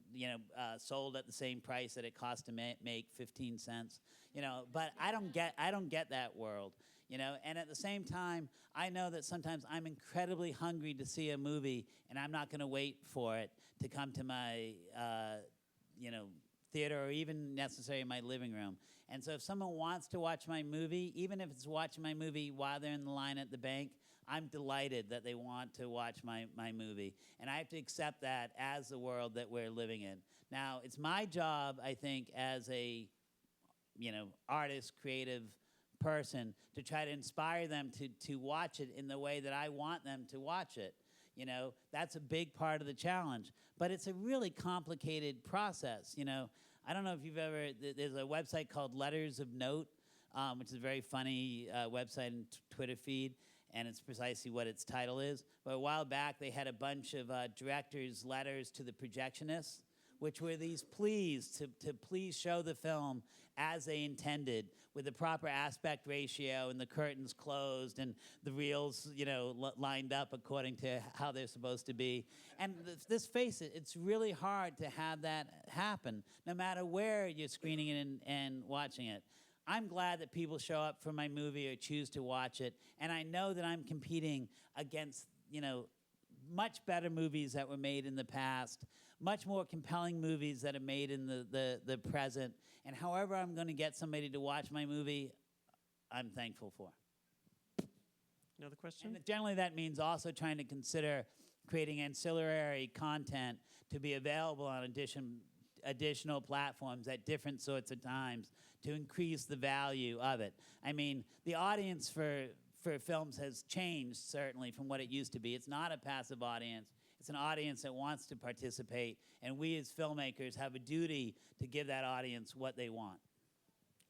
sold at the same price that it costs to make 15 cents. But I don't get that world. And at the same time, I know that sometimes I'm incredibly hungry to see a movie, and I'm not going to wait for it to come to my, theater, or even necessarily my living room. And so if someone wants to watch my movie, even if it's watching my movie while they're in the line at the bank, I'm delighted that they want to watch my movie. And I have to accept that as the world that we're living in. Now, it's my job, I think, as a, artist, creative person, to try to inspire them to watch it in the way that I want them to watch it. That's a big part of the challenge. But it's a really complicated process. I don't know if you've ever, there's a website called Letters of Note, which is a very funny website and Twitter feed, and it's precisely what its title is. But a while back, they had a bunch of directors' letters to the projectionists, which were these pleas to please show the film as they intended, with the proper aspect ratio and the curtains closed and the reels, lined up according to how they're supposed to be. And let's face it, it's really hard to have that happen, no matter where you're screening it and watching it. I'm glad that people show up for my movie or choose to watch it, and I know that I'm competing against, much better movies that were made in the past, much more compelling movies that are made in the present. And however I'm going to get somebody to watch my movie, I'm thankful for. Another question? And generally that means also trying to consider creating ancillary content to be available on additional platforms at different sorts of times to increase the value of it. I mean, the audience for films has changed, certainly, from what it used to be. It's not a passive audience. It's an audience that wants to participate, and we as filmmakers have a duty to give that audience what they want.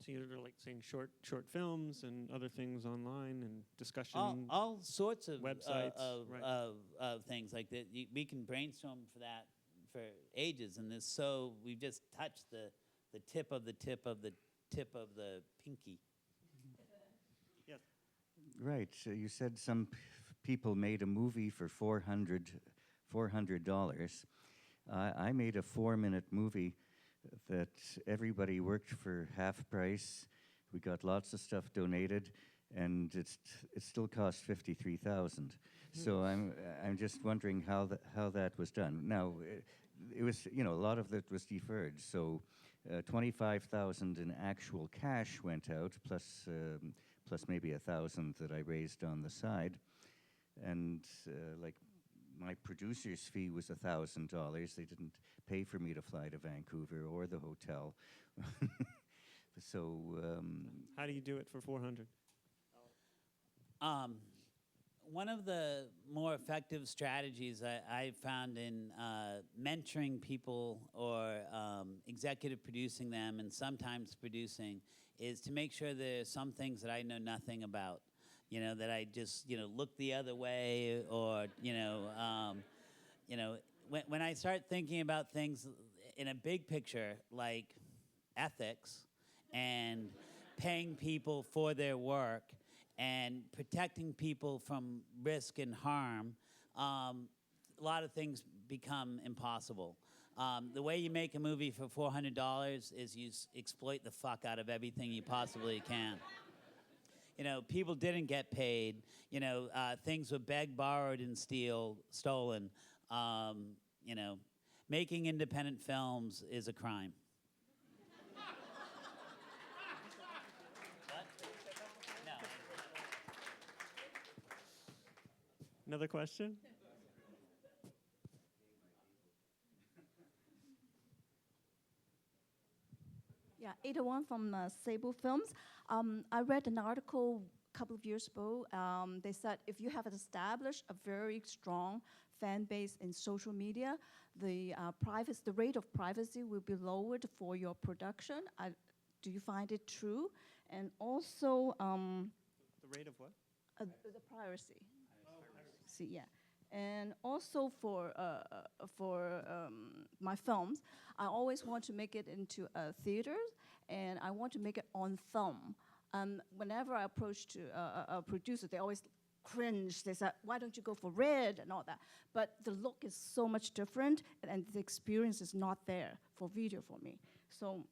So you're like saying short films and other things online and discussion. All sorts of websites of things like that. We can brainstorm for that for ages, and we've just touched the tip of the pinky. Yes. Right. So you said some people made a movie for $400. I made a 4-minute movie that everybody worked for half price. We got lots of stuff donated, and it still cost $53,000. So I'm just wondering how that was done. Now, it was a lot of that was deferred. So $25,000 in actual cash went out, plus maybe $1,000 that I raised on the side, and my producer's fee was $1,000. They didn't pay for me to fly to Vancouver or the hotel. So how do you do it for $400? One of the more effective strategies I've found in mentoring people or executive producing them and sometimes producing is to make sure there's some things that I know nothing about. That I just, look the other way, or, when I start thinking about things in a big picture, like ethics and paying people for their work and protecting people from risk and harm, a lot of things become impossible. The way you make a movie for $400 is you exploit the fuck out of everything you possibly can. People didn't get paid. Things were begged, borrowed, and stolen. Making independent films is a crime. What? No. Another question? Yeah, Ada One from Sable Films. I read an article a couple of years ago. They said if you have established a very strong fan base in social media, the rate of privacy will be lowered for your production. Do you find it true? And also, The rate of what? the piracy. See, yeah. And also for my films, I always want to make it into theaters, and I want to make it on film. Whenever I approach to a producer, they always cringe. They say, "Why don't you go for red and all that?" But the look is so much different, and the experience is not there for video for me. So,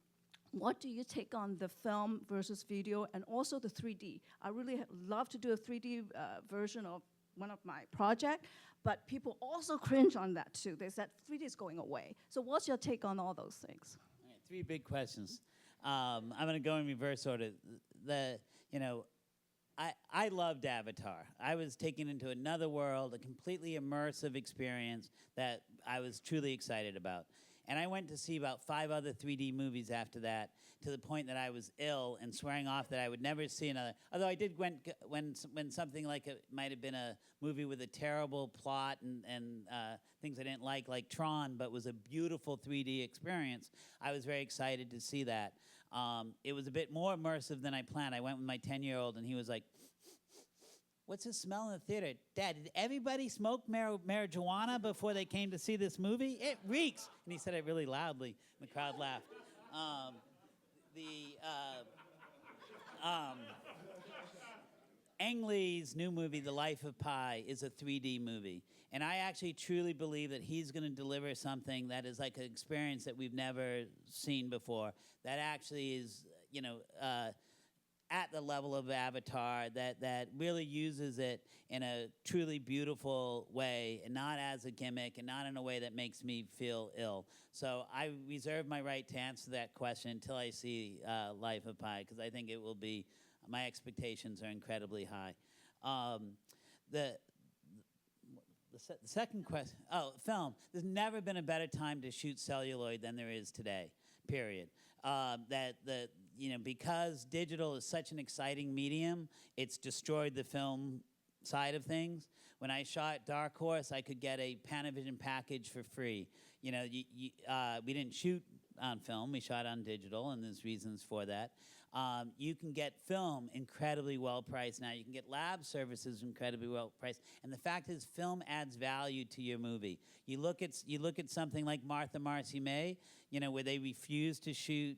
what do you take on the film versus video, and also the 3D? I really love to do a 3D version of one of my projects, but people also cringe on that too. They said 3D is going away. So what's your take on all those things? All right, three big questions. I'm going to go in reverse order. I loved Avatar. I was taken into another world, a completely immersive experience that I was truly excited about. And I went to see about 5 other 3D movies after that, to the point that I was ill and swearing off that I would never see another. Although I did when something like it might have been a movie with a terrible plot and things I didn't like Tron, but was a beautiful 3D experience. I was very excited to see that. It was a bit more immersive than I planned. I went with my 10-year-old, and he was like, "What's the smell in the theater? Dad, did everybody smoke marijuana before they came to see this movie? It reeks." And he said it really loudly, and the crowd laughed. Ang Lee's new movie, The Life of Pi, is a 3D movie. And I actually truly believe that he's going to deliver something that is like an experience that we've never seen before, that actually is, at the level of Avatar, that really uses it in a truly beautiful way, and not as a gimmick, and not in a way that makes me feel ill. So I reserve my right to answer that question until I see Life of Pi, because I think it will be, my expectations are incredibly high. The second question, film. There's never been a better time to shoot celluloid than there is today, period. Because digital is such an exciting medium, it's destroyed the film side of things. When I shot Dark Horse, I could get a Panavision package for free. We didn't shoot on film, we shot on digital, and there's reasons for that. You can get film incredibly well priced now. You can get lab services incredibly well priced. And the fact is, film adds value to your movie. You look at something like Martha Marcy May, where they refuse to shoot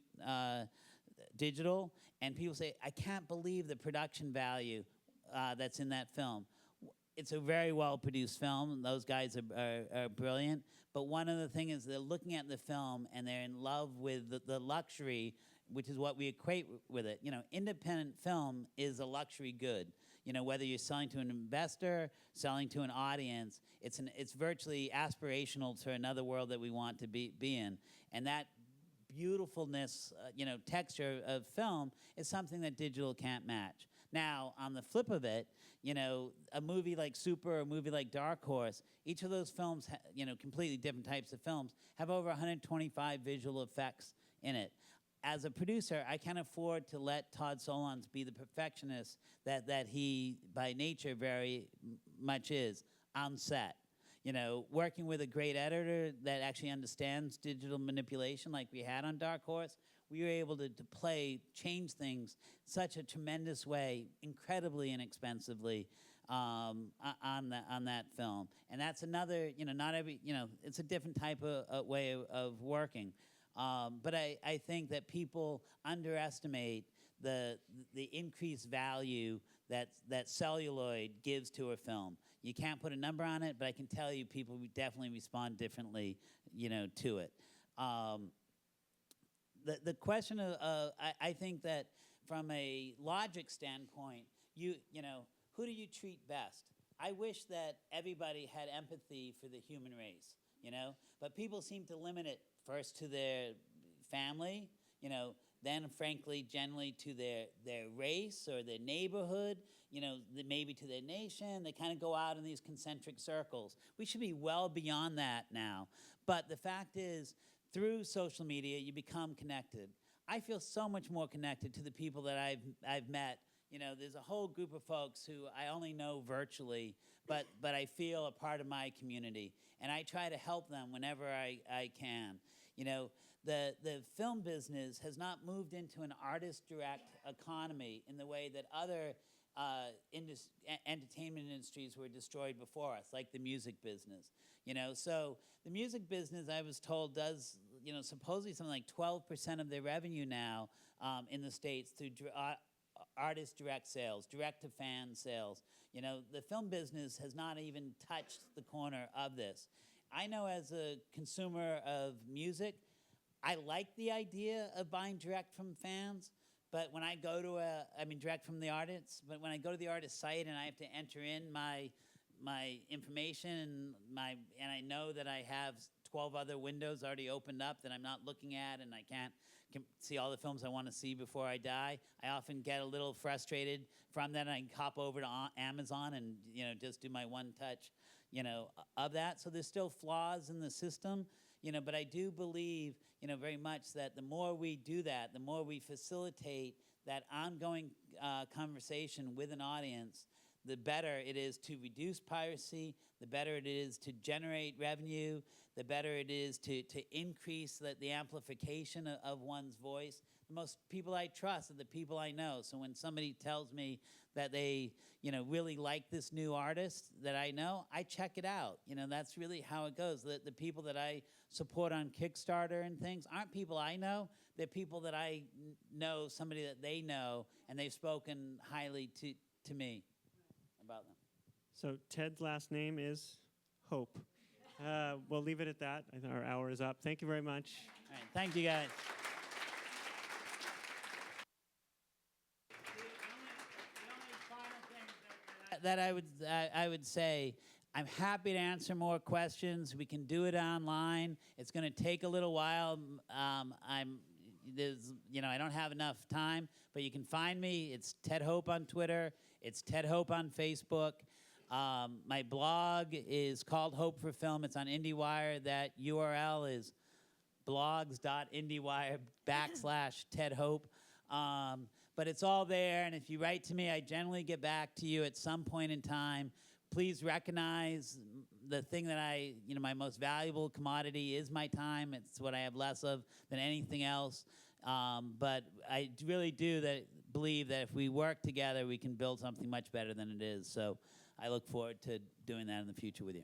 digital, and people say, "I can't believe the production value that's in that film." It's a very well-produced film, and those guys are brilliant. But one of the things is they're looking at the film, and they're in love with the luxury, which is what we equate with it. Independent film is a luxury good. Whether you're selling to an investor, selling to an audience, it's virtually aspirational to another world that we want to be in. And that beautifulness, texture of film is something that digital can't match. Now, on the flip of it, a movie like Super or a movie like Dark Horse, each of those films, completely different types of films, have over 125 visual effects in it. As a producer, I can't afford to let Todd Solondz be the perfectionist that he, by nature, very much is on set. Working with a great editor that actually understands digital manipulation like we had on Dark Horse, we were able to change things such a tremendous way, incredibly inexpensively, on that film. And that's another, not every, it's a different type of way of working. But I think that people underestimate the increased value that celluloid gives to a film. You can't put a number on it, but I can tell you people definitely respond differently, to it. The question of, I think that from a logic standpoint, who do you treat best? I wish that everybody had empathy for the human race, but people seem to limit it first to their family, then frankly, generally to their race or their neighborhood, maybe to their nation. They kind of go out in these concentric circles. We should be well beyond that now. But the fact is, through social media, you become connected. I feel so much more connected to the people that I've met. There's a whole group of folks who I only know virtually, but I feel a part of my community, and I try to help them whenever I can. The film business has not moved into an artist-direct economy in the way that other entertainment industries were destroyed before us, like the music business. So the music business, I was told, does supposedly something like 12% of their revenue now in the States through artist direct sales, direct to fan sales. The film business has not even touched the corner of this. I know as a consumer of music, I like the idea of buying direct from fans, but when I go to direct from the artists, but when I go to the artist site and I have to enter in my information and I know that I have 12 other windows already opened up that I'm not looking at, and I can't see all the films I want to see before I die, I often get a little frustrated from that, and I hop over to Amazon and just do my one touch of that. So there's still flaws in the system, but I do believe very much that the more we do that, the more we facilitate that ongoing conversation with an audience, the better it is to reduce piracy, the better it is to generate revenue, the better it is to increase the amplification of one's voice. The most people I trust are the people I know. So when somebody tells me that they really like this new artist that I know, I check it out. That's really how it goes. The people that I support on Kickstarter and things aren't people I know. They're people that I know, somebody that they know, and they've spoken highly to me about them. So Ted's last name is Hope. We'll leave it at that. I think our hour is up. Thank you very much. All right, thank you, guys. The only final thing that I would say, I'm happy to answer more questions. We can do it online. It's going to take a little while. I don't have enough time, but you can find me. It's Ted Hope on Twitter. It's Ted Hope on Facebook. My blog is called Hope for Film. It's on IndieWire. That URL is blogs.indiewire.com/Ted Hope. But it's all there, and if you write to me, I generally get back to you at some point in time. Please recognize the thing that my most valuable commodity is my time. It's what I have less of than anything else. But I really do believe that if we work together, we can build something much better than it is. So I look forward to doing that in the future with you.